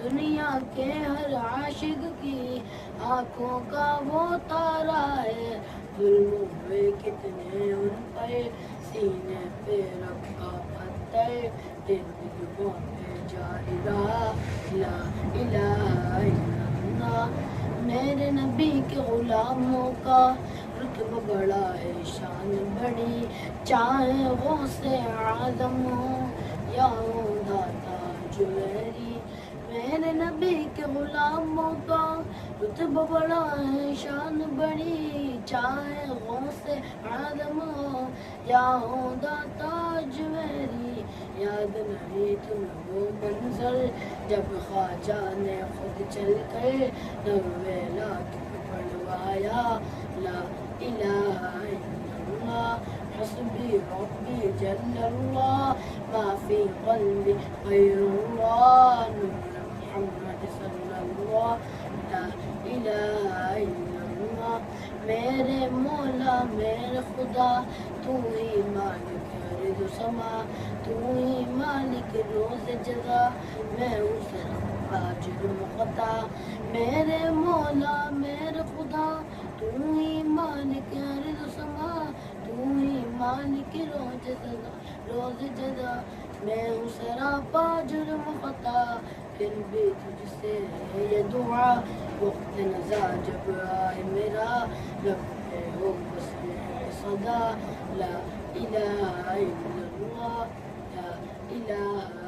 دنیا کے ہر عاشق کی آنکھوں کا وہ تارا ہے، ظلم ہوئے کتنے ان پر سینے پہ رکھا پتھر، پھر بھی زبان پہ جاری رہا لا الہ الا اللہ۔ میرے نبی کے غلاموں کا رتبہ بڑا ہے، شان بڑی، چاہے غوث اعظم ہو یا ہو داتا جویری۔ میرے نبی کے غلاموں کا رتبہ بڑا ہے، شان بڑی، چاہے غوث اعظم ہو یا ہو داتا جویری۔ یاد نہیں تمہیں وہ منظر جب خواجہ نے خود چل کر 90 لاکھ پڑھوایا لا الہ الا اللہ۔ حسبی ربی جل اللہ ما فی قلبی غیر اللہ، نور محمد صلی اللہ لا الہ الا اللہ۔ میرے مولا میرے خدا تو ہی مالک ارض و سما، تو ہی مالک روز جزا، میں اس آجر مقطع۔ میرے مولا میرے خدا تو ہی مالک ارض و سما، تو ہی مالک روز جزا، میں ہوں سراپا جرم خطا، پھر بھی تجھ سے ہے یہ دعا، وقت نزا جب آئے میرا لب پہ ہو بس یہ صدا لا الہ الا اللہ لا الہ